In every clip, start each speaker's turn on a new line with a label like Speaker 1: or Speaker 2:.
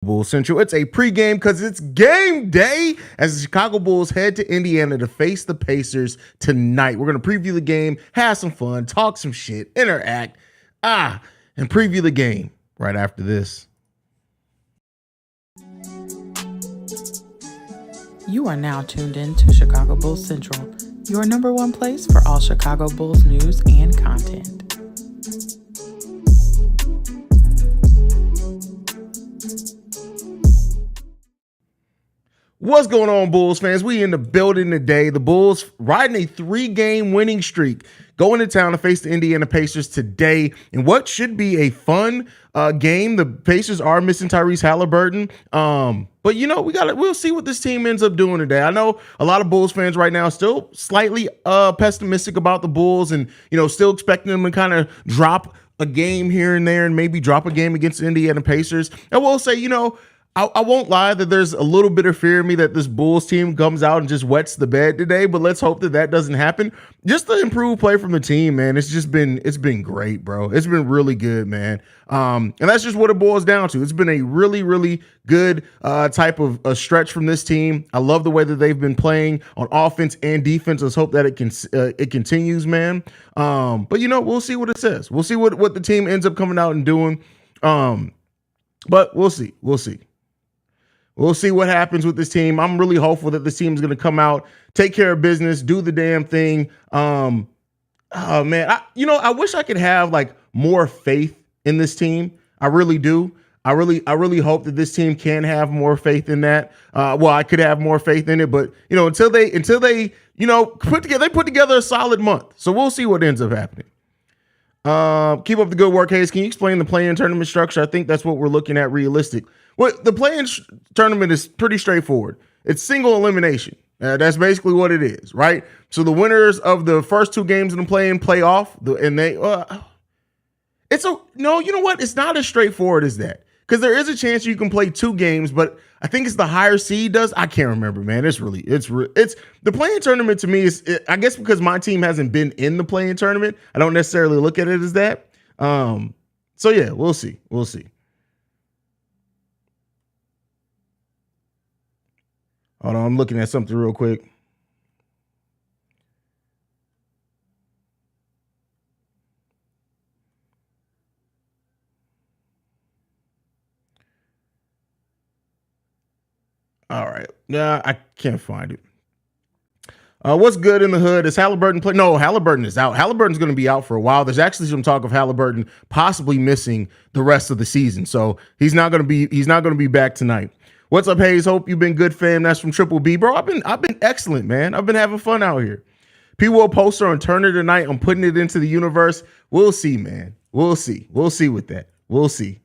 Speaker 1: Bulls Central. It's a pregame because it's game day as the Chicago Bulls head to Indiana to face the Pacers tonight. We're going to preview the game, have some fun, talk some shit, interact, and preview the game right after this.
Speaker 2: You are now tuned in to Chicago Bulls Central, your number one place for all Chicago Bulls news and content.
Speaker 1: What's going on, Bulls fans? We in the building today. The Bulls riding a 3-game winning streak, going to town to face the Indiana Pacers today in what should be a fun game. The Pacers are missing Tyrese Halliburton, but we'll see what this team ends up doing today. I know a lot of Bulls fans right now still slightly pessimistic about the Bulls, and still expecting them to kind of drop a game here and there, and maybe drop a game against the Indiana Pacers. I will say, I won't lie that there's a little bit of fear in me that this Bulls team comes out and just wets the bed today, but let's hope that doesn't happen. Just the improved play from the team, man. It's been great, bro. It's been really good, man. And that's just what it boils down to. It's been a really, really good type of a stretch from this team. I love the way that they've been playing on offense and defense. Let's hope that it continues, man. But we'll see what it says. We'll see what the team ends up coming out and doing. But we'll see. We'll see what happens with this team. I'm really hopeful that this team is going to come out, take care of business, do the damn thing. Oh man, I wish I could have like more faith in this team. I really do. I really hope that this team can have more faith in that. I could have more faith in it, but until they put together a solid month. So we'll see what ends up happening. Keep up the good work, Haize. Can you explain the play-in tournament structure? I think that's what we're looking at realistic. Well, the play-in tournament is pretty straightforward. It's single elimination. That's basically what it is, right? So the winners of the first 2 games in the play-in play off, it's not as straightforward as that, because there is a chance you can play 2 games, but I think it's the higher seed does. I can't remember, man. It's the play-in tournament to me I guess because my team hasn't been in the play-in tournament, I don't necessarily look at it as that. So yeah, we'll see. Hold on, I'm looking at something real quick. All right. Yeah, I can't find it. What's good in the hood? Is Halliburton play? No, Halliburton is out. Halliburton's going to be out for a while. There's actually some talk of Halliburton possibly missing the rest of the season, so he's not going to be back tonight. What's up, Haize? Hope you've been good, fam. That's from Triple B, bro. I've been excellent, man. I've been having fun out here. P. Will poster on Turner tonight. I'm putting it into the universe. We'll see, man. We'll see with that. We'll see.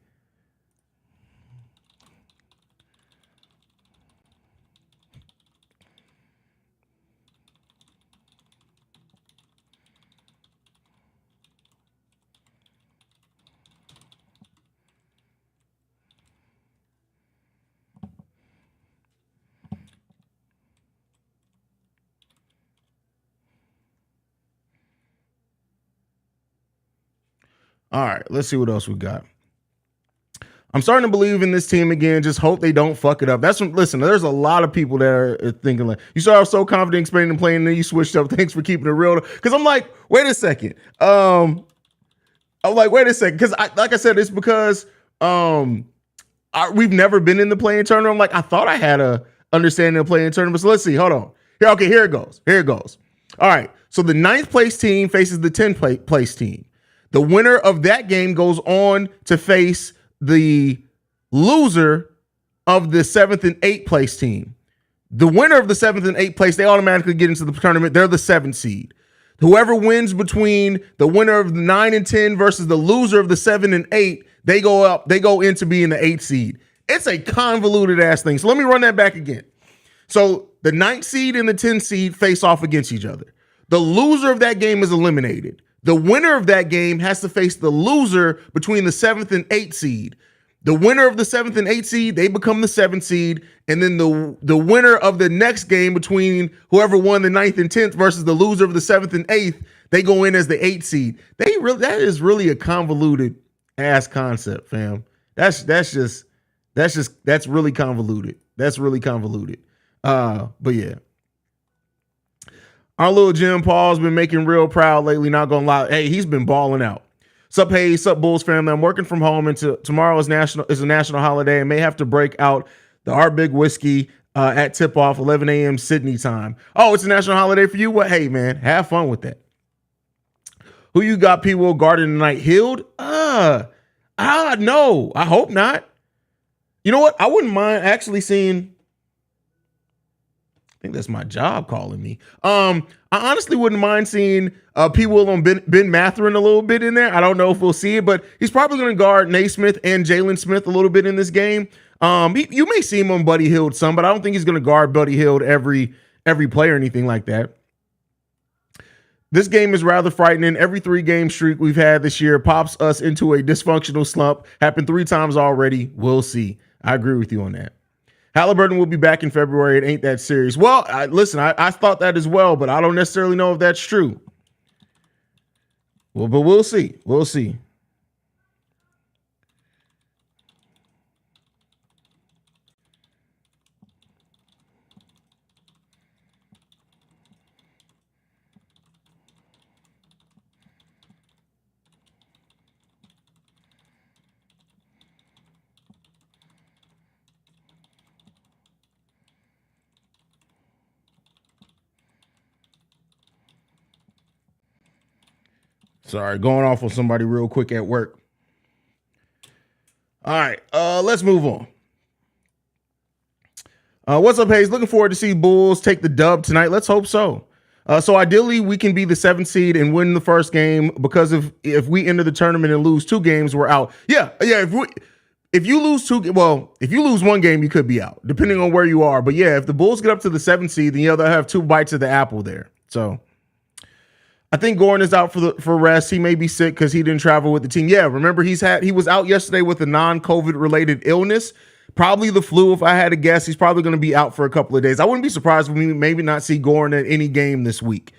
Speaker 1: All right, let's see what else we got. I'm starting to believe in this team again. Just hope they don't fuck it up. Listen, there's a lot of people that are thinking like, you saw I was so confident explaining and playing, and then you switched up. Thanks for keeping it real. Because I'm like, wait a second. Because like I said, it's because we've never been in the play-in tournament. I'm like, I thought I had a understanding of play-in tournament. So let's see. Hold on. Here it goes. All right. So the 9th place team faces the 10th place team. The winner of that game goes on to face the loser of the 7th and 8th place team. The winner of the 7th and 8th place, they automatically get into the tournament. They're the 7th seed. Whoever wins between the winner of the 9 and 10 versus the loser of the 7 and 8, they go into being the 8th seed. It's a convoluted ass thing. So let me run that back again. So the 9th seed and the 10th seed face off against each other. The loser of that game is eliminated. The winner of that game has to face the loser between the 7th and 8th seed. The winner of the 7th and 8th seed, they become the 7th seed. And then the winner of the next game between whoever won the 9th and 10th versus the loser of the 7th and 8th, they go in as the 8th seed. That is really a convoluted ass concept, fam. That's just That's really convoluted. That's really convoluted. But yeah. Our little Jim Paul's been making real proud lately, not gonna lie. Hey, he's been balling out. Sup, Haize, sup, Bulls family. I'm working from home and tomorrow is a national holiday and may have to break out the Our Big Whiskey at tip-off, 11 a.m. Sydney time. Oh, it's a national holiday for you? What? Hey, man, have fun with that. Who you got, P. Will Garden tonight? Healed? No. I hope not. You know what? I wouldn't mind actually seeing. I think that's my job calling me. I honestly wouldn't mind seeing P. Will on Ben Mathurin a little bit in there. I don't know if we'll see it, but he's probably going to guard Naismith and Jalen Smith a little bit in this game. You may see him on Buddy Hield some, but I don't think he's going to guard Buddy Hield every play or anything like that. This game is rather frightening. Every 3-game streak we've had this year pops us into a dysfunctional slump. Happened 3 times already. We'll see. I agree with you on that. Halliburton will be back in February. It ain't that serious. Well, listen, I thought that as well, but I don't necessarily know if that's true. Well, but we'll see. We'll see. Sorry, going off on somebody real quick at work. All right, let's move on. What's up, Haize? Looking forward to see Bulls take the dub tonight. Let's hope so. So ideally, we can be the 7th seed and win the first game because if we enter the tournament and lose 2 games, we're out. Yeah. If you lose 1 game, you could be out, depending on where you are. But yeah, if the Bulls get up to the 7th seed, then they'll have 2 bites of the apple there. So I think Gordon is out for rest. He may be sick because he didn't travel with the team. Yeah, remember he was out yesterday with a non-COVID related illness, probably the flu. If I had to guess, he's probably going to be out for a couple of days. I wouldn't be surprised if we maybe not see Gordon at any game this week.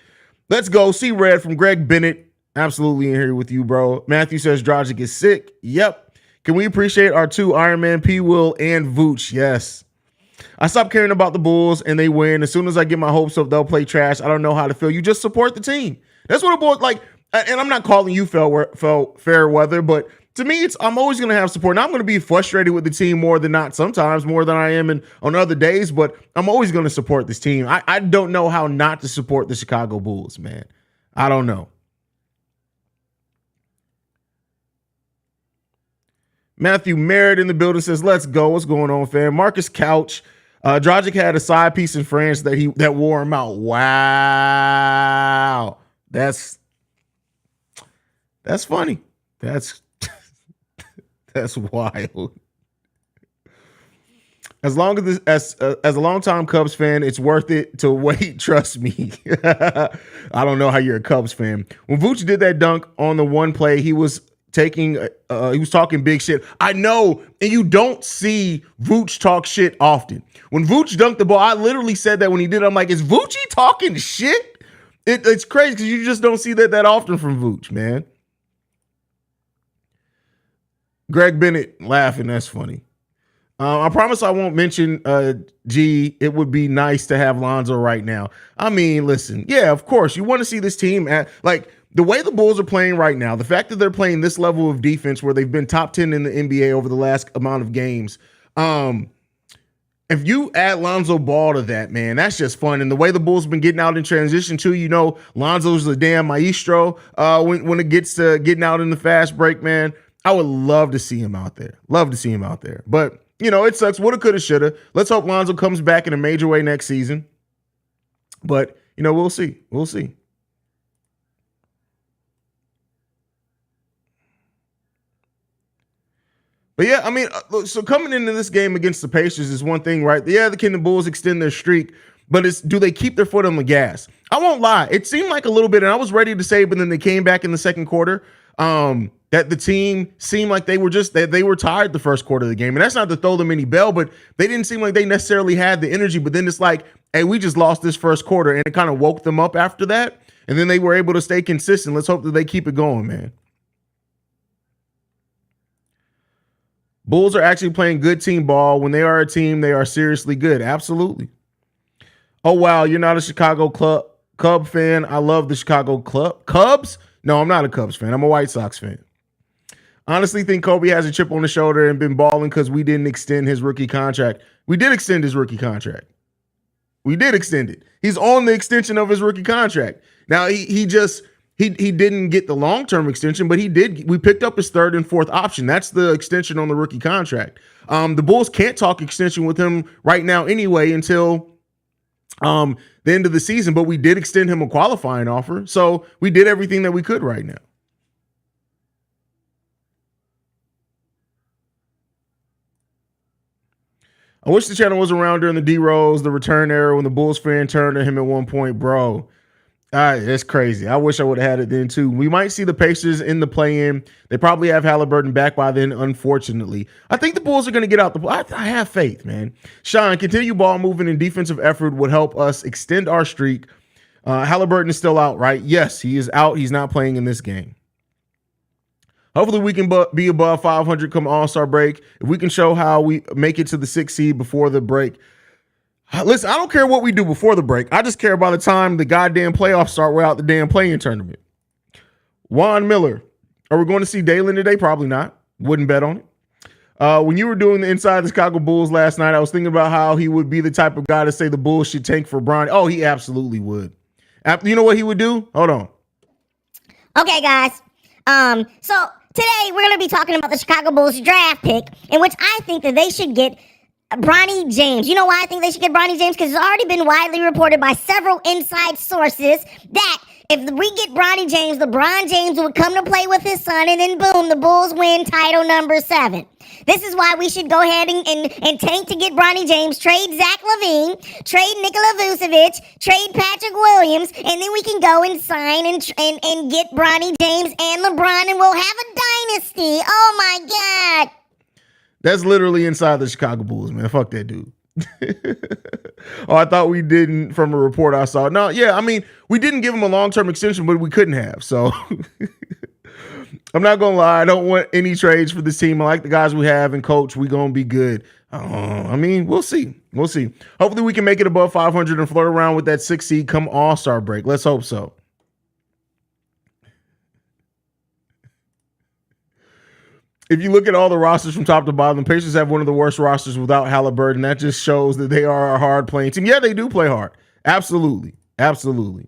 Speaker 1: Let's go. See Red from Greg Bennett. Absolutely in here with you, bro. Matthew says Dragic is sick. Yep. Can we appreciate our 2 Iron Man, P. Will and Vooch? Yes. I stopped caring about the Bulls and they win. As soon as I get my hopes up, they'll play trash. I don't know how to feel. You just support the team. That's what a Bulls like. And I'm not calling you fair weather, but to me, I'm always going to have support. Now I'm going to be frustrated with the team more than not, sometimes more than I am on other days, but I'm always going to support this team. I don't know how not to support the Chicago Bulls, man. I don't know. Matthew Merritt in the building says, let's go. What's going on, fam? Marcus Couch. Dragic had a side piece in France that wore him out. Wow. That's funny. That's wild. As a longtime Cubs fan, it's worth it to wait. Trust me. I don't know how you're a Cubs fan. When Vooch did that dunk on the one play, he was talking big shit. I know, and you don't see Vooch talk shit often. When Vooch dunked the ball, I literally said that when he did. I'm like, is Vooch talking shit? It's crazy because you just don't see that often from Vooch, man. Greg Bennett laughing. That's funny. I promise I won't mention G. It would be nice to have Lonzo right now. I mean, listen, yeah, of course. You want to see this team at the way the Bulls are playing right now, the fact that they're playing this level of defense where they've been top 10 in the NBA over the last amount of games. If you add Lonzo Ball to that, man, that's just fun. And the way the Bulls have been getting out in transition too, Lonzo's the damn maestro when it gets to getting out in the fast break, man. I would love to see him out there. But, it sucks. Woulda, coulda, shoulda. Let's hope Lonzo comes back in a major way next season. But, we'll see. We'll see. But yeah, I mean, so coming into this game against the Pacers is one thing, right? Yeah, can the Bulls extend their streak, but do they keep their foot on the gas? I won't lie. It seemed like a little bit, and I was ready to say, but then they came back in the second quarter, that the team seemed like they were tired the first quarter of the game. And that's not to throw them any bell, but they didn't seem like they necessarily had the energy. But then it's like, hey, we just lost this first quarter, and it kind of woke them up after that. And then they were able to stay consistent. Let's hope that they keep it going, man. Bulls are actually playing good team ball. When they are a team, they are seriously good. Absolutely. Oh, wow. You're not a Chicago Cub fan. I love the Chicago Cubs. No, I'm not a Cubs fan. I'm a White Sox fan. Honestly, think Kobe has a chip on his shoulder and been balling because we didn't extend his rookie contract. We did extend his rookie contract. We did extend it. He's on the extension of his rookie contract. Now he didn't get the long-term extension, but he did. We picked up his third and fourth option. That's the extension on the rookie contract. The Bulls can't talk extension with him right now anyway until the end of the season, but we did extend him a qualifying offer. So we did everything that we could right now. I wish the channel was around during the D-Rose, the return era, when the Bulls fan turned to him at one point, bro. That's crazy. I wish I would have had it then too. We might see the Pacers in the play-in. They probably have Halliburton back by then, unfortunately. I think the Bulls are going to get out the I have faith, man. Sean, continue ball moving and defensive effort would help us extend our streak. Halliburton is still out, right? Yes, he is out. He's not playing in this game. Hopefully we can be above 500 come All-Star break. If we can show how we make it to the 6th seed before the break. Listen, I don't care what we do before the break. I just care by the time the goddamn playoffs start, we're out the damn play-in tournament. Juan Miller. Are we going to see Dalen today? Probably not. Wouldn't bet on it. When you were doing the Inside the Chicago Bulls last night, I was thinking about how he would be the type of guy to say the Bulls should tank for Bronny. Oh, he absolutely would. You know what he would do? Hold on.
Speaker 3: Okay, guys. So today we're going to be talking about the Chicago Bulls draft pick, in which I think that they should get Bronny James. You know why I think they should get Bronny James? Because it's already been widely reported by several inside sources that if we get Bronny James, LeBron James would come to play with his son, and then boom, the Bulls win title number 7. This is why we should go ahead and tank to get Bronny James, trade Zach LaVine, trade Nikola Vucevic, trade Patrick Williams, and then we can go and sign and get Bronny James and LeBron, and we'll have a dynasty. Oh my God.
Speaker 1: That's literally inside the Chicago Bulls, man. Fuck that dude. Oh, I thought we didn't from a report I saw. No, yeah, I mean, we didn't give him a long-term extension, but we couldn't have. So I'm not going to lie. I don't want any trades for this team. I like the guys we have, and coach, we going to be good. I mean, we'll see. We'll see. Hopefully we can make it above 500 and flirt around with that 6th seed come All-Star break. Let's hope so. If you look at all the rosters from top to bottom, the Pacers have one of the worst rosters without Halliburton. That just shows that they are a hard playing team. Yeah, they do play hard. Absolutely. Absolutely.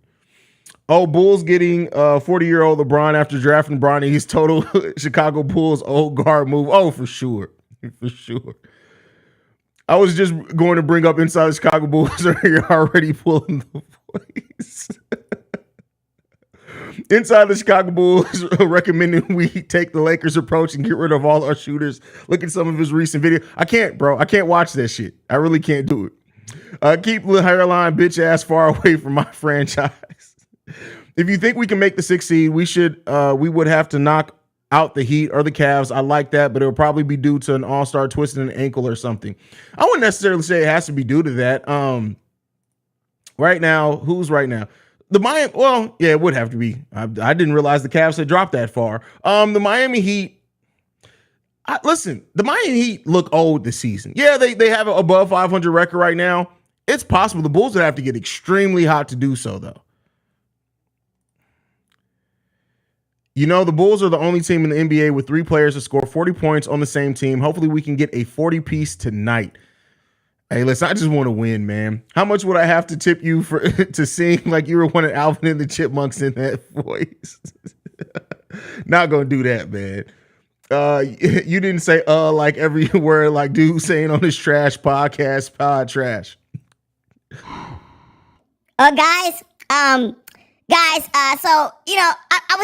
Speaker 1: Oh, Bulls getting 40-year-old LeBron after drafting Bronny. He's total Chicago Bulls old guard move. Oh, for sure. For sure. I was just going to bring up inside the Chicago Bulls. You're already pulling the voice. Inside the Chicago Bulls recommending we take the Lakers approach and get rid of all our shooters. Look at some of his recent videos. I can't, bro. I can't watch that shit. I really can't do it. Keep the hairline bitch ass far away from my franchise. If you think we can make the 6th seed, we would have to knock out the Heat or the Cavs. I like that, but it'll probably be due to an all-star twisting an ankle or something. I wouldn't necessarily say it has to be due to that. Right now, who's right now? The Miami, well, yeah, it would have to be. I didn't realize the Cavs had dropped that far. The Miami Heat, listen, the Miami Heat look old this season. Yeah, they have an above 500 record right now. It's possible. The Bulls would have to get extremely hot to do so, though. You know, the Bulls are the only team in the NBA with 3 players to score 40 points on the same team. Hopefully we can get a 40-piece tonight. Hey, listen, I just want to win, man. How much would I have to tip you for to sing like you were one of Alvin and the Chipmunks in that voice? Not going to do that, man. You didn't say like every word like dude saying on his trash podcast, pod trash.
Speaker 3: Guys, so you know, I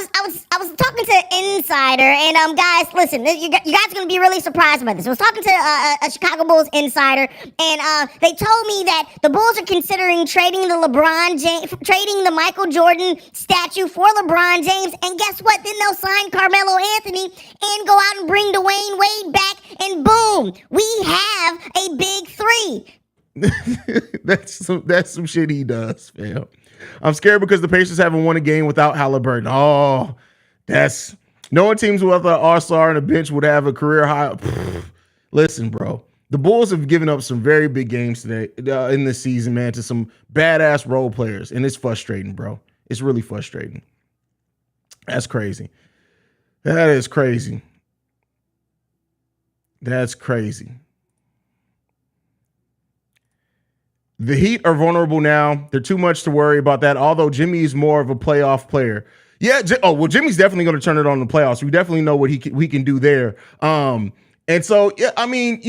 Speaker 3: was talking to an insider, and guys, listen, you guys are gonna be really surprised about this. I was talking to a Chicago Bulls insider, and they told me that the Bulls are considering trading the Michael Jordan statue for LeBron James, and guess what? Then they'll sign Carmelo Anthony and go out and bring Dwayne Wade back, and boom, we have a big 3.
Speaker 1: That's some shit he does, fam. I'm scared because the Pacers haven't won a game without Halliburton. Oh, that's knowing teams without an all-star and a bench would have a career high. Listen, bro. The Bulls have given up some very big games today in this season, man, to some badass role players, and it's frustrating, bro. It's really frustrating. That's crazy. That is crazy. That's crazy. The Heat are vulnerable now. They're too much to worry about that, although Jimmy is more of a playoff player. Yeah. Jimmy's definitely going to turn it on in the playoffs. We definitely know what he can do there. And so, yeah, I mean,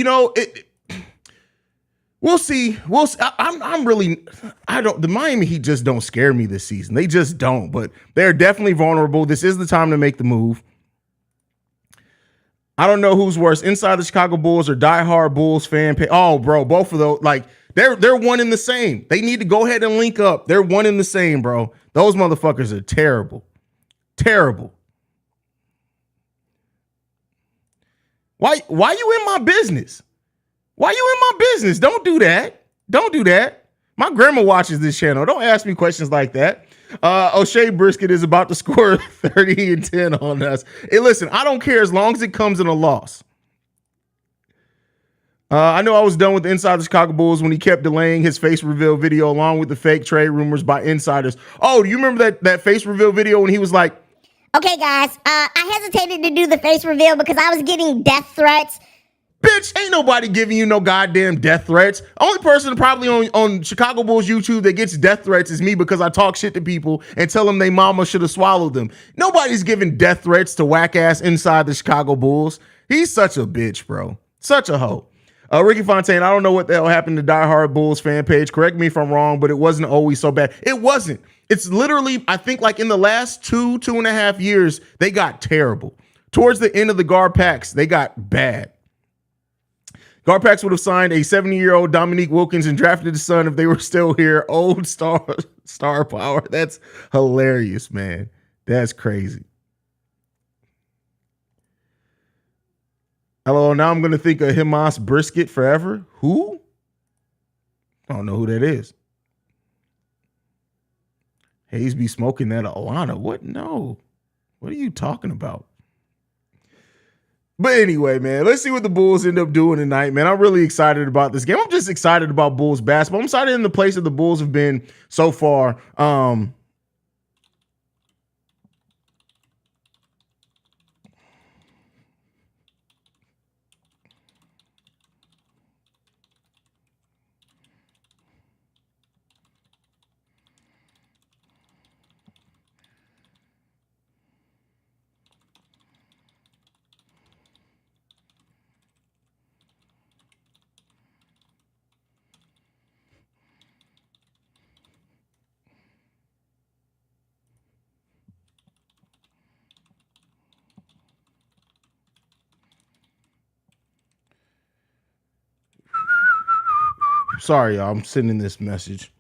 Speaker 1: we'll see. The Miami Heat just don't scare me this season. They just don't, but they're definitely vulnerable. This is the time to make the move. I don't know who's worse, inside the Chicago Bulls or diehard Bulls fan. Oh, bro, both of those, like, they're one in the same. They need to go ahead and link up. They're one in the same, bro. Those motherfuckers are terrible. Terrible. Why you in my business? Why you in my business? Don't do that. Don't do that. My grandma watches this channel. Don't ask me questions like that. O'Shea Brisket is about to score 30 and 10 on us. Hey, listen, I don't care as long as it comes in a loss. I know I was done with the Inside the Chicago Bulls when he kept delaying his face reveal video along with the fake trade rumors by insiders. Oh, do you remember that face reveal video when he was like,
Speaker 3: okay, guys, I hesitated to do the face reveal because I was getting death threats.
Speaker 1: Bitch, ain't nobody giving you no goddamn death threats. Only person probably on Chicago Bulls YouTube that gets death threats is me because I talk shit to people and tell them they mama should have swallowed them. Nobody's giving death threats to whack ass Inside the Chicago Bulls. He's such a bitch, bro. Such a hoe. Ricky Fontaine, I don't know what the hell happened to Die Hard Bulls fan page. Correct me if I'm wrong, but it wasn't always so bad. It wasn't. It's literally, I think, like in the last 2.5 years, they got terrible. Towards the end of the Garpax, they got bad. Garpax would have signed a 70-year-old Dominique Wilkins and drafted his son if they were still here. Old star power. That's hilarious, man. That's crazy. Hello, now I'm going to think of Haize Brisket forever. Who? I don't know who that is. Haize be smoking that Alana. What? No. What are you talking about? But anyway, man, let's see what the Bulls end up doing tonight, man. I'm really excited about this game. I'm just excited about Bulls basketball. I'm excited in the place that the Bulls have been so far. Sorry, y'all. I'm sending this message.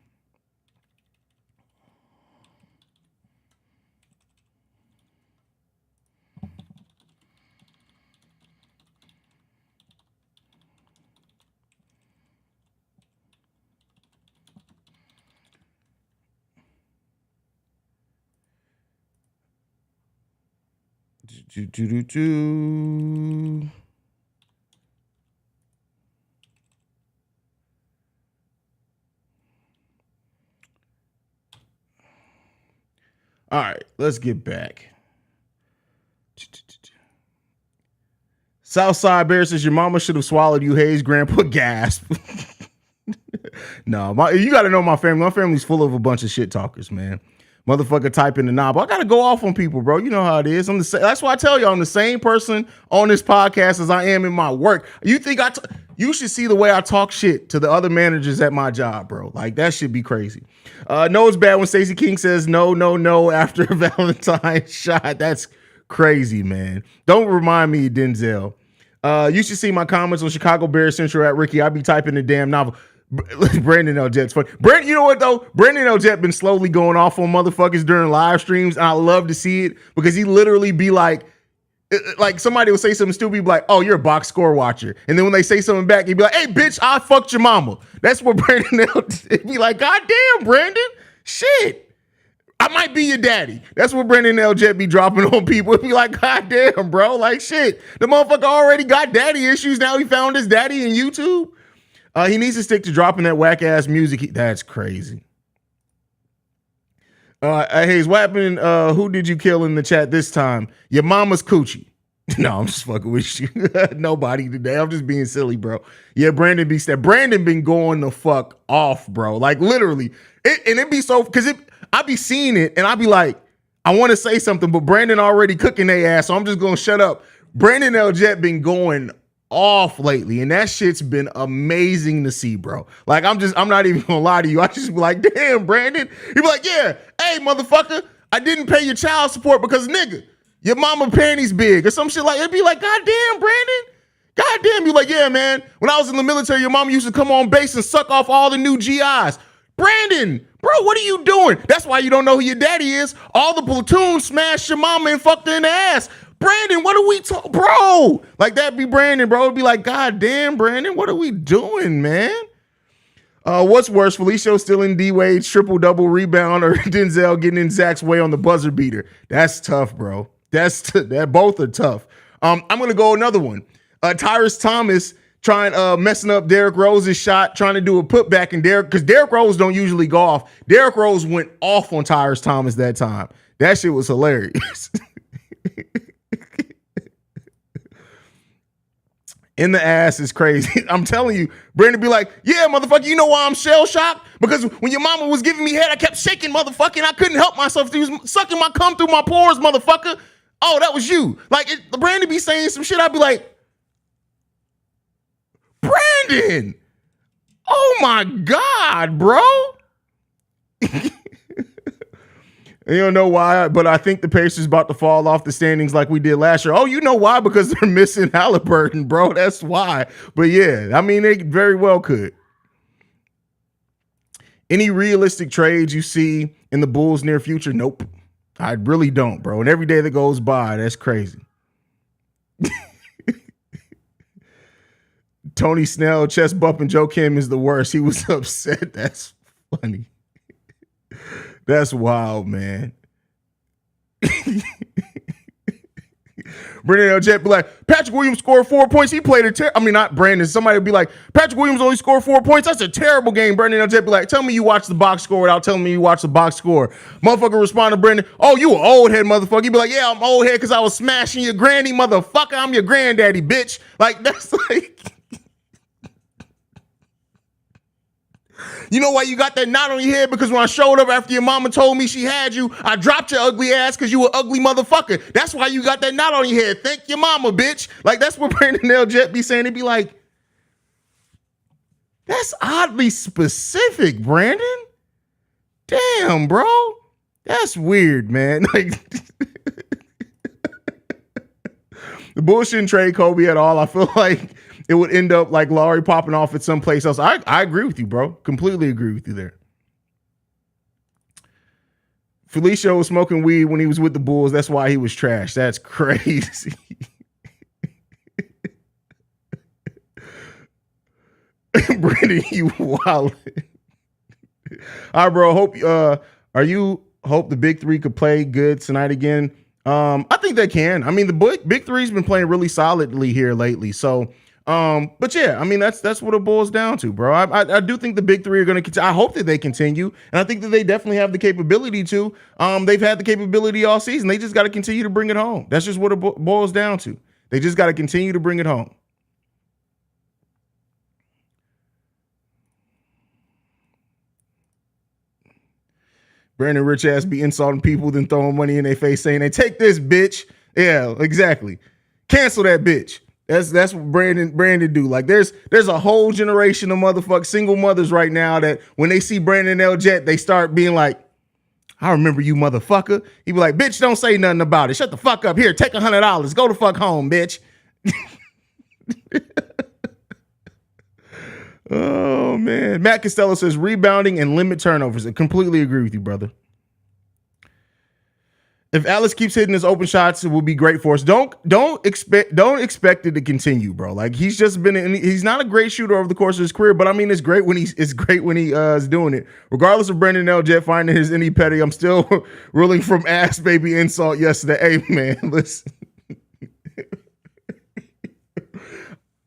Speaker 1: All right, let's get back. Southside Bear says your mama should have swallowed you, Haize. Grandpa gasp. No, you got to know my family. My family's full of a bunch of shit talkers, man. Motherfucker type in the knob. I got to go off on people, bro. You know how it is. That's why I tell you I'm the same person on this podcast as I am in my work. You think you should see the way I talk shit to the other managers at my job, bro. Like, that should be crazy. No, it's bad when Stacey King says no after a Valentine's shot. That's crazy, man. Don't remind me, Denzel. You should see my comments on Chicago Bears Central at Ricky. I be typing the damn novel. Brandon L. Jet's funny. You know what though? Brandon L. Jet been slowly going off on motherfuckers during live streams, and I love to see it because he literally be like somebody will say something stupid, be like, "Oh, you're a box score watcher," and then when they say something back, he'd be like, "Hey, bitch, I fucked your mama." That's what Brandon L. Jet be like. God damn, Brandon, shit. I might be your daddy. That's what Brandon L. Jet be dropping on people. It'd be like, God damn, bro. Like, shit. The motherfucker already got daddy issues. Now he found his daddy in YouTube. He needs to stick to dropping that whack-ass music. That's crazy. Haize, what happened? Who did you kill in the chat this time? Your mama's coochie. No, I'm just fucking with you. Nobody today. I'm just being silly, bro. Yeah, Brandon been going the fuck off, bro. Like, literally. It be so, because I be seeing it, and I be like, I want to say something, but Brandon already cooking their ass, so I'm just going to shut up. Brandon L. Jet been going off lately, and that shit's been amazing to see, bro. Like, I'm not even gonna lie to you. I just be like, damn, Brandon. He be like, yeah, hey, motherfucker, I didn't pay your child support because, nigga, your mama panties big or some shit like. It'd be like, God damn, Brandon. God damn, you like, yeah, man. When I was in the military, your mama used to come on base and suck off all the new GIs. Brandon, bro, what are you doing? That's why you don't know who your daddy is. All the platoon smashed your mama and fucked her in the ass. Brandon, what are we talking, bro? Like, that'd be Brandon, bro. It'd be like, God damn, Brandon, what are we doing, man? What's worse, Felicio stealing D-Wade's triple-double rebound or Denzel getting in Zach's way on the buzzer beater? That's tough, bro. That both are tough. I'm gonna go another one. Tyrus Thomas messing up Derrick Rose's shot, trying to do a putback, and because Derrick Rose don't usually go off. Derrick Rose went off on Tyrus Thomas that time. That shit was hilarious. In the ass is crazy. I'm telling you, Brandon be like, yeah, motherfucker, you know why I'm shell shocked? Because when your mama was giving me head, I kept shaking, motherfucker, and I couldn't help myself. She was sucking my cum through my pores, motherfucker. Oh, that was you. Like, Brandon be saying some shit. I'd be like, Brandon, oh my God, bro. You don't know why, but I think the Pacers about to fall off the standings like we did last year. Oh, you know why? Because they're missing Halliburton, bro. That's why. But yeah, I mean, they very well could. Any realistic trades you see in the Bulls' near future? Nope. I really don't, bro. And every day that goes by, that's crazy. Tony Snell, chest bumping Joe Kim is the worst. He was upset. That's funny. That's wild, man. Brandon L. Jet be like, Patrick Williams scored 4 points. He played not Brandon. Somebody would be like, Patrick Williams only scored 4 points. That's a terrible game. Brandon L. Jet be like, tell me you watch the box score without telling me you watch the box score. Motherfucker respond to Brandon, oh, you an old head, motherfucker. He be like, yeah, I'm old head because I was smashing your granny, motherfucker. I'm your granddaddy, bitch. Like, that's like... You know why you got that knot on your head? Because when I showed up after your mama told me she had you, I dropped your ugly ass because you an ugly motherfucker. That's why you got that knot on your head. Thank your mama, bitch. Like, that's what Brandon L. Jet be saying. He'd be like, that's oddly specific, Brandon. Damn, bro. That's weird, man. Like, the Bulls shouldn't trade Kobe at all. I feel like it would end up like Laurie popping off at someplace else. I agree with you, bro. Completely agree with you there. Felicio was smoking weed when he was with the Bulls. That's why he was trash. That's crazy. Brandon, you wild. All right, bro. Hope the big three could play good tonight again? I think they can. I mean, the big three's been playing really solidly here lately. So, but yeah, I mean, that's what it boils down to, bro. I do think the big three are going to continue. I hope that they continue. And I think that they definitely have the capability to. They've had the capability all season. They just got to continue to bring it home. That's just what it boils down to. They just got to continue to bring it home. Brandon rich ass be insulting people, then throwing money in their face saying, "They take this, bitch." Yeah, exactly. Cancel that bitch. That's what Brandon do. Like, there's a whole generation of motherfucking single mothers right now that when they see Brandon L. Jet, they start being like, "I remember you, motherfucker." He be like, "Bitch, don't say nothing about it. Shut the fuck up. Here, take $100. Go the fuck home, bitch." Oh, man. Matt Costello says rebounding and limit turnovers. I completely agree with you, brother. If Alex keeps hitting his open shots, it will be great for us. Don't expect it to continue, bro. Like he's just he's not a great shooter over the course of his career, but I mean it's great when he is doing it. Regardless of Brandon L. Jet finding his any petty, I'm still reeling from ass baby insult yesterday. Hey man, listen.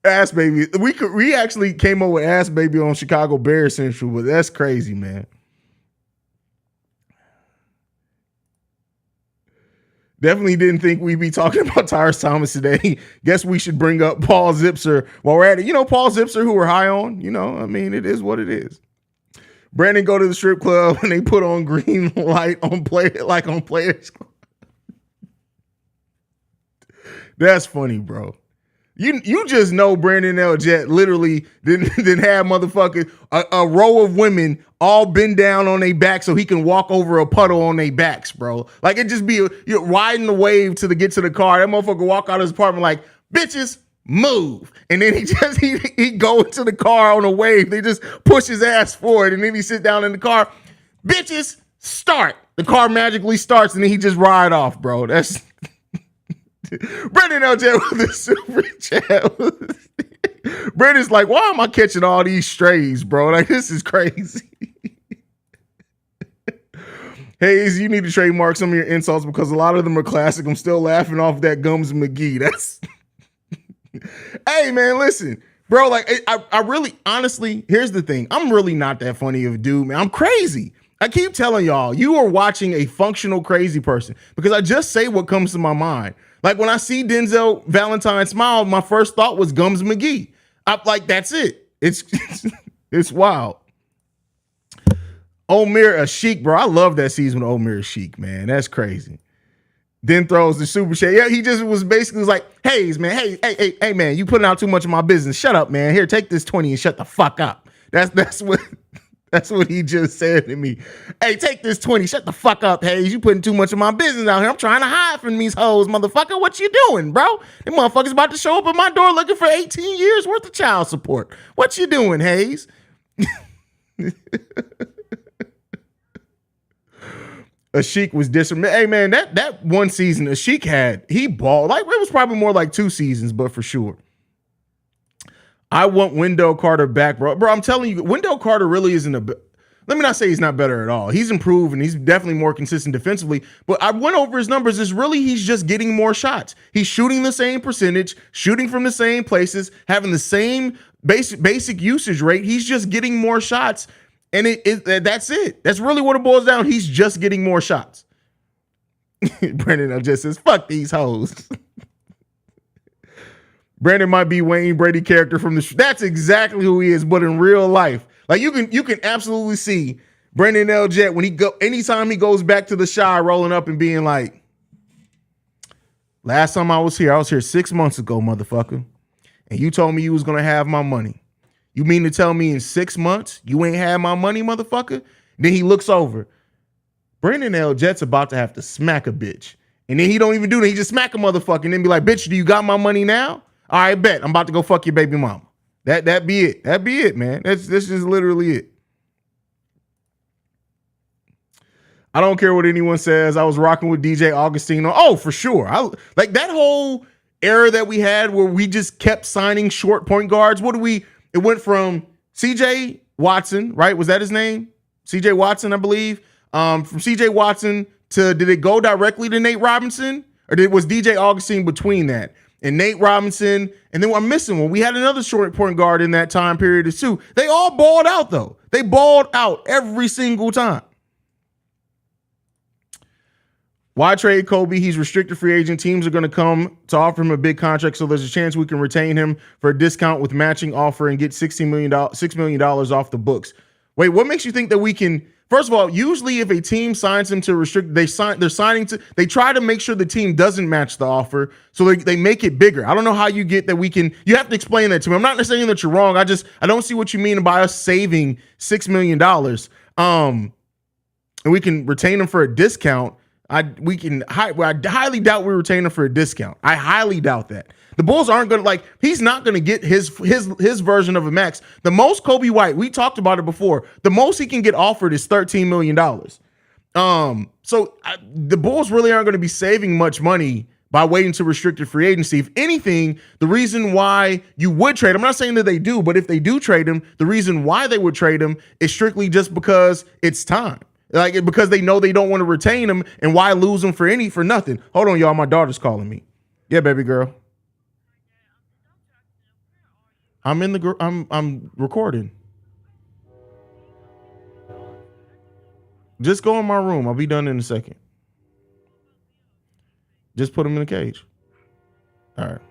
Speaker 1: Ass baby. We actually came up with ass baby on Chicago Bears Central, but that's crazy, man. Definitely didn't think we'd be talking about Tyrus Thomas today. Guess we should bring up Paul Zipser while we're at it. You know, Paul Zipser, who we're high on. You know, I mean, it is what it is. Brandon go to the strip club and they put on green light on Players Club. That's funny, bro. You just know Brandon L. Jet literally didn't have motherfuckers a row of women all bend down on their back so he can walk over a puddle on their backs, bro. Like it just be you're riding the wave to get to the car. That motherfucker walk out of his apartment like, bitches, move. And then he go into the car on a wave. They just push his ass forward and then he sit down in the car. Bitches, start. The car magically starts and then he just ride off, bro. That's Brendan LJ with the super chat. Brendan's like, why am I catching all these strays, bro? Like, this is crazy. Haize, you need to trademark some of your insults because a lot of them are classic. I'm still laughing off that Gums McGee. That's hey, man, listen, bro. Like, I really, honestly, here's the thing. I'm really not that funny of a dude, man. I'm crazy. I keep telling y'all, you are watching a functional crazy person because I just say what comes to my mind. Like when I see Denzel Valentine smile, my first thought was Gums McGee. I'm like, that's it. It's wild. Omir Ashik, bro. I love that season with Omir Ashik, man. That's crazy. Then throws the super chat. Yeah, he just was basically like, Haize, man. Hey, man, you putting out too much of my business. Shut up, man. Here, take this 20 and shut the fuck up. That's what he just said to me. Hey, take this 20. Shut the fuck up, Haize. You putting too much of my business out here. I'm trying to hide from these hoes, motherfucker. What you doing, bro? Them motherfuckers about to show up at my door looking for 18 years worth of child support. What you doing, Haize? Ashik was disrespectful. Hey, man, that one season Ashik he balled. Like, it was probably more like 2 seasons, but for sure. I want Wendell Carter back, bro. Bro, I'm telling you, Wendell Carter really isn't let me not say he's not better at all. He's improved and he's definitely more consistent defensively. But I went over his numbers. He's just getting more shots. He's shooting the same percentage, shooting from the same places, having the same basic usage rate. He's just getting more shots. And that's it. That's really what it boils down. He's just getting more shots. Brandon just says, fuck these hoes. Brandon might be Wayne Brady character from that's exactly who he is, but in real life. Like you can absolutely see Brandon L. Jet when anytime he goes back to the Shy rolling up and being like, last time I was here 6 months ago, motherfucker. And you told me you was gonna have my money. You mean to tell me in 6 months you ain't had my money, motherfucker? Then he looks over. Brandon L. Jet's about to have to smack a bitch. And then he don't even do that. He just smack a motherfucker and then be like, bitch, do you got my money now? All right, bet. I'm about to go fuck your baby mama. That be it. That be it, man. That's just literally it. I don't care what anyone says. I was rocking with DJ Augustino. Oh, for sure. Like that whole era that we had where we just kept signing short point guards. It went from CJ Watson, right? Was that his name? CJ Watson, I believe. From CJ Watson did it go directly to Nate Robinson? Or was DJ Augustine between that? And Nate Robinson, and then I'm missing one. We had another short point guard in that time period too. They all balled out though. They balled out every single time. Why trade Kobe? He's restricted free agent. Teams are going to come to offer him a big contract, so there's a chance we can retain him for a discount with matching offer and get $6 million off the books. Wait, what makes you think that we can? First of all, usually if a team signs him to restrict, they try to make sure the team doesn't match the offer, so they make it bigger. I don't know how you get that we can. You have to explain that to me. I'm not saying that you're wrong. I don't see what you mean by us saving $6 million. And we can retain him for a discount. I highly doubt we retain him for a discount. I highly doubt that. The Bulls aren't going to he's not going to get his version of a max. The most Kobe White, we talked about it before. The most he can get offered is $13 million. The Bulls really aren't going to be saving much money by waiting to restricted free agency. If anything, the reason why you would trade him, I'm not saying that they do, but if they do trade him, the reason why they would trade him is strictly just because it's time. Like, because they know they don't want to retain him, and why lose him for nothing. Hold on, y'all. My daughter's calling me. Yeah, baby girl. I'm recording. Just go in my room. I'll be done in a second. Just put him in the cage. All right.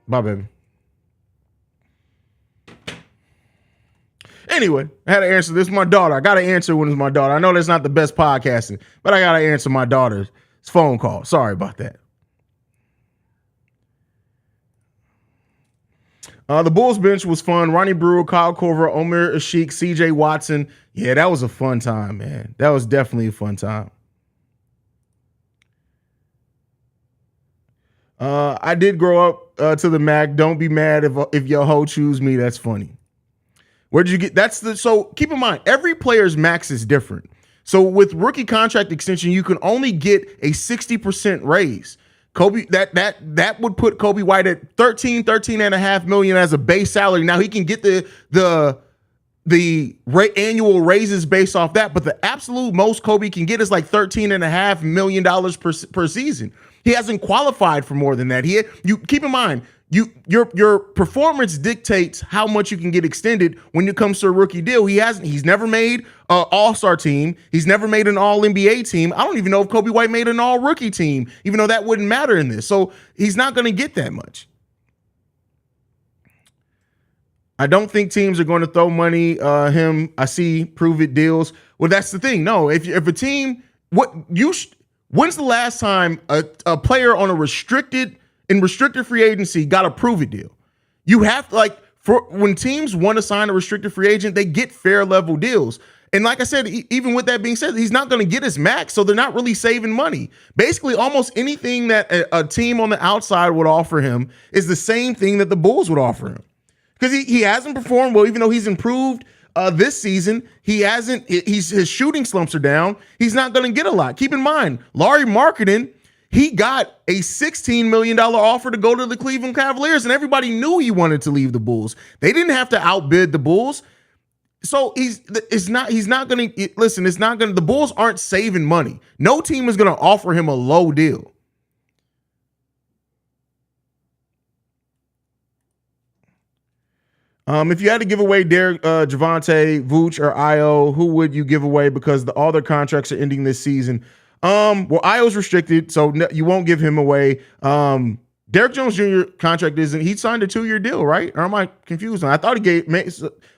Speaker 1: Bye, baby. Anyway, I had to answer this. My daughter. I got to answer when it's my daughter. I know that's not the best podcasting, but I got to answer my daughter's phone call. Sorry about that. The Bulls bench was fun. Ronnie Brewer, Kyle Korver, Omer Ashik, CJ Watson. Yeah, that was a fun time, man. That was definitely a fun time. I did grow up to the Mac. Don't be mad if your hoe choose me. That's funny. Where did you get? So keep in mind, every player's max is different. So with rookie contract extension, you can only get a 60% raise. Kobe, that would put Kobe White at 13.5 million as a base salary. Now he can get the annual raises based off that, but the absolute most Kobe can get is like $13.5 million per season. He hasn't qualified for more than that. You keep in mind, your performance dictates how much you can get extended when it comes to a rookie deal. He's never made an all-star team. He's never made an all-NBA team. I don't even know if Kobe White made an all-rookie team, even though that wouldn't matter in this. So he's not going to get that much. I don't think teams are going to throw money him. I see prove-it deals. Well, that's the thing. No, if a team, when's the last time a player on restricted free agency got a prove-it deal? You have to, when teams want to sign a restricted free agent, they get fair level deals. And like I said, even with that being said, he's not going to get his max, so they're not really saving money. Basically, almost anything that a team on the outside would offer him is the same thing that the Bulls would offer him. Because he hasn't performed well, even though he's improved this season. His shooting slumps are down. He's not going to get a lot. Keep in mind, Lauri Markkanen, he got a $16 million offer to go to the Cleveland Cavaliers, and everybody knew he wanted to leave the Bulls. They didn't have to outbid the Bulls. So it's not going to listen. It's not going to. The Bulls aren't saving money. No team is going to offer him a low deal. If you had to give away Derek, Javante, Vooch, or Io, who would you give away? Because all their contracts are ending this season. Well, Io's restricted, so you won't give him away. Derek Jones Jr. contract he signed a 2-year deal, right? Or am I confused? I thought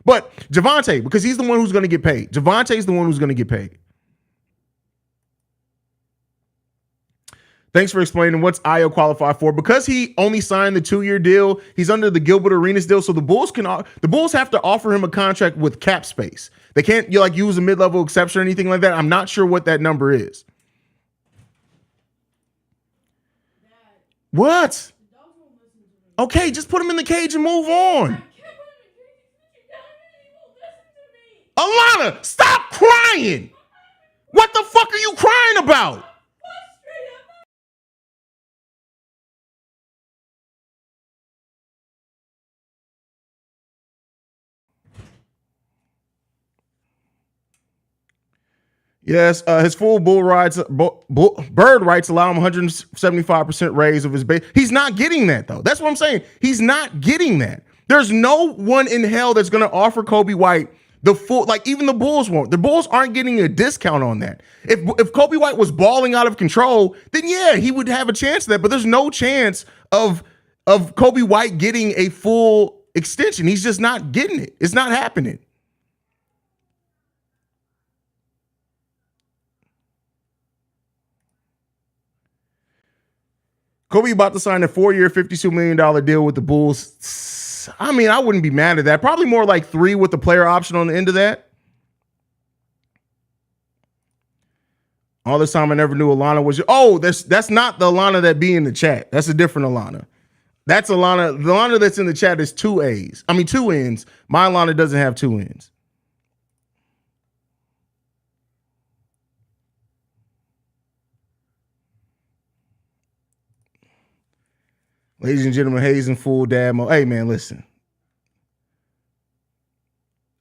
Speaker 1: but Javante, because he's the one who's going to get paid. Javante's the one who's going to get paid. Thanks for explaining what's Io qualify for. Because he only signed the 2-year deal, he's under the Gilbert Arenas deal. So the Bulls have to offer him a contract with cap space. They can't use a mid-level exception or anything like that. I'm not sure what that number is. What? Okay, just put him in the cage and move on. Alana, stop crying. What the fuck are you crying about? Yes, his full bird rights allow him 175% raise of his base. He's not getting that, though. That's what I'm saying. He's not getting that. There's no one in hell that's going to offer Kobe White the full, even the Bulls won't. The Bulls aren't getting a discount on that. If Kobe White was balling out of control, then yeah, he would have a chance of that. But there's no chance of Kobe White getting a full extension. He's just not getting it. It's not happening. Kobe about to sign a 4-year, $52 million deal with the Bulls. I mean, I wouldn't be mad at that. Probably more like 3 with the player option on the end of that. All this time I never knew Alana was. Oh, that's not the Alana that be in the chat. That's a different Alana. That's Alana. The Alana that's in the chat is 2 A's. I mean, 2 N's. My Alana doesn't have 2 N's. Ladies and gentlemen, Haize in full dad mode. Hey, man, listen.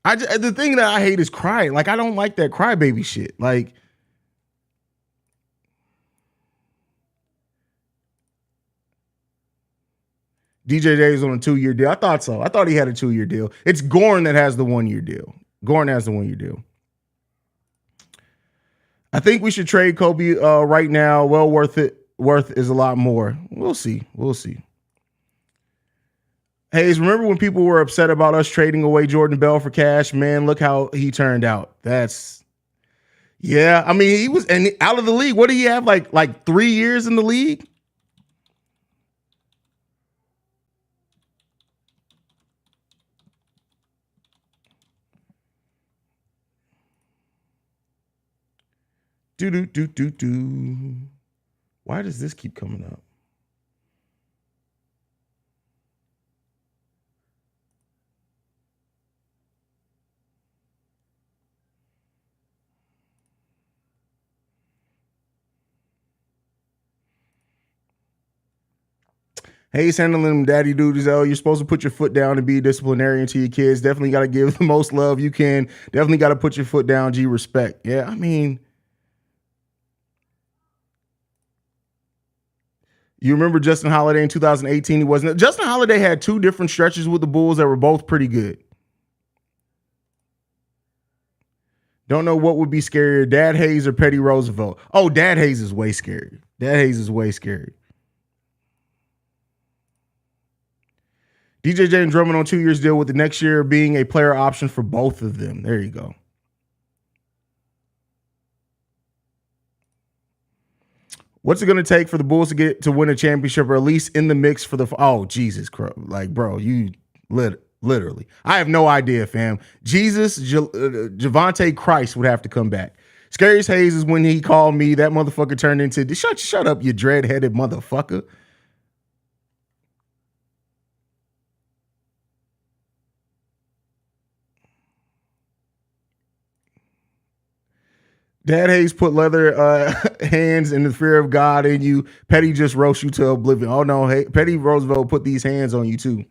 Speaker 1: The thing that I hate is crying. Like, I don't like that crybaby shit. Like, DJJ is on a 2-year deal. I thought so. I thought he had a 2-year deal. It's Gorn that has the 1-year deal. Gorn has the 1-year deal. I think we should trade Kobe right now. Well, worth it. Worth is a lot more. We'll see. We'll see. Haize, remember when people were upset about us trading away Jordan Bell for cash? Man, look how he turned out. Yeah. I mean, he was out of the league. What did he have? Like 3 years in the league? Do. Why does this keep coming up? Haize handling them daddy duties. Oh, you're supposed to put your foot down and be a disciplinarian to your kids. Definitely got to give the most love you can. Definitely got to put your foot down. G, respect. Yeah, I mean, you remember Justin Holiday in 2018? He wasn't. Justin Holiday had 2 different stretches with the Bulls that were both pretty good. Don't know what would be scarier, Dad Haize or Petty Roosevelt. Oh, Dad Haize is way scary. Dad Haize is way scary. DJ and Drummond on 2 years deal with the next year being a player option for both of them. There you go. What's it going to take for the Bulls to get to win a championship or at least in the mix for the Jesus Christ. Like, bro, you literally. I have no idea, fam. Jesus, Javante Christ would have to come back. Scariest Haize is when he called me. That motherfucker turned into shut up, you dread-headed motherfucker. Dad Haize put leather hands in the fear of God in you. Petty just roast you to oblivion. Oh no, hey, Petty Roosevelt put these hands on you too.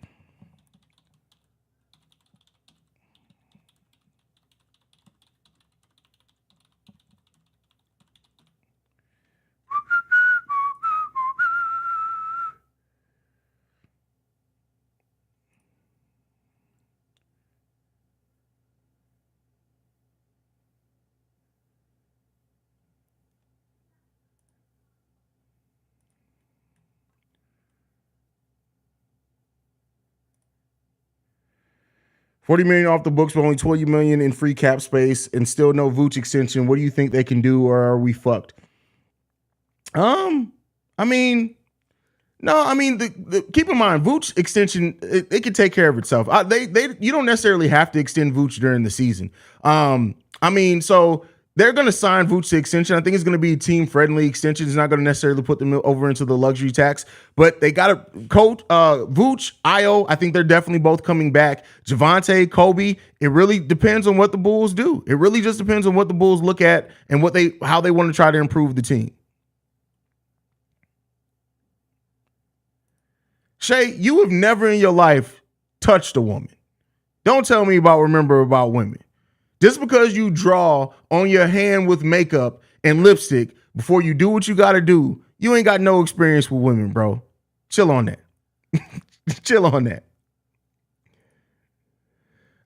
Speaker 1: $40 million off the books, but only $20 million in free cap space, and still no Vooch extension. What do you think they can do, or are we fucked? I mean, no. I mean, keep in mind, Vooch extension it can take care of itself. You don't necessarily have to extend Vooch during the season. I mean, so they're going to sign Vooch to extension. I think it's going to be a team-friendly extension. It's not going to necessarily put them over into the luxury tax, but they got to coach Vooch, Io. I think they're definitely both coming back. Javante, Kobe. It really depends on what the Bulls do. It really just depends on what the Bulls look at and how they want to try to improve the team. Shay, you have never in your life touched a woman. Don't tell me about women. Just because you draw on your hand with makeup and lipstick before you do what you got to do, you ain't got no experience with women, bro. Chill on that. Chill on that.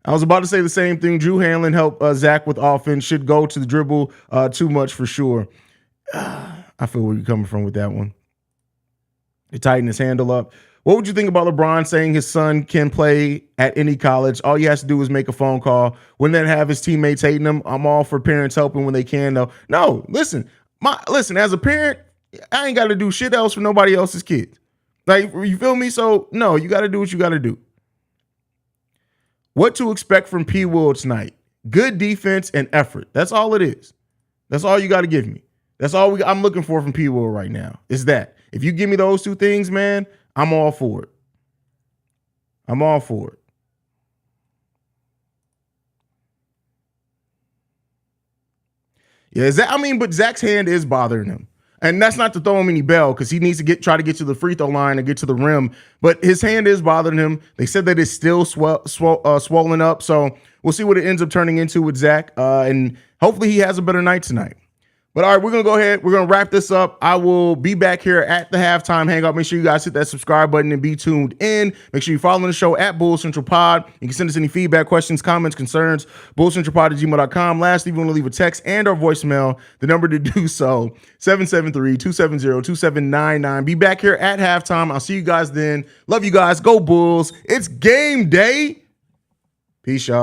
Speaker 1: I was about to say the same thing. Drew Hanlon helped Zach with offense. Should go to the dribble too much for sure. I feel where you're coming from with that one. He tightened his handle up. What would you think about LeBron saying his son can play at any college? All he has to do is make a phone call. Wouldn't that have his teammates hating him? I'm all for parents helping when they can, though. No, listen. As a parent, I ain't got to do shit else for nobody else's kids. Like, you feel me? So, no, you got to do what you got to do. What to expect from P. Will tonight? Good defense and effort. That's all it is. That's all you got to give me. That's all I'm looking for from P. Will right now is that. If you give me those 2 things, man, I'm all for it. I'm all for it. Yeah, but Zach's hand is bothering him. And that's not to throw him any bell because he needs to try to get to the free throw line and get to the rim. But his hand is bothering him. They said that it's still swollen up. So we'll see what it ends up turning into with Zach. And hopefully he has a better night tonight. But all right, we're going to go ahead. We're going to wrap this up. I will be back here at the halftime hangout. Make sure you guys hit that subscribe button and be tuned in. Make sure you follow the show at Bull Central Pod. You can send us any feedback, questions, comments, concerns, bullcentralpod@gmail.com. Lastly, if you want to leave a text and or voicemail, the number to do so, 773-270-2799. Be back here at halftime. I'll see you guys then. Love you guys. Go Bulls. It's game day. Peace, y'all.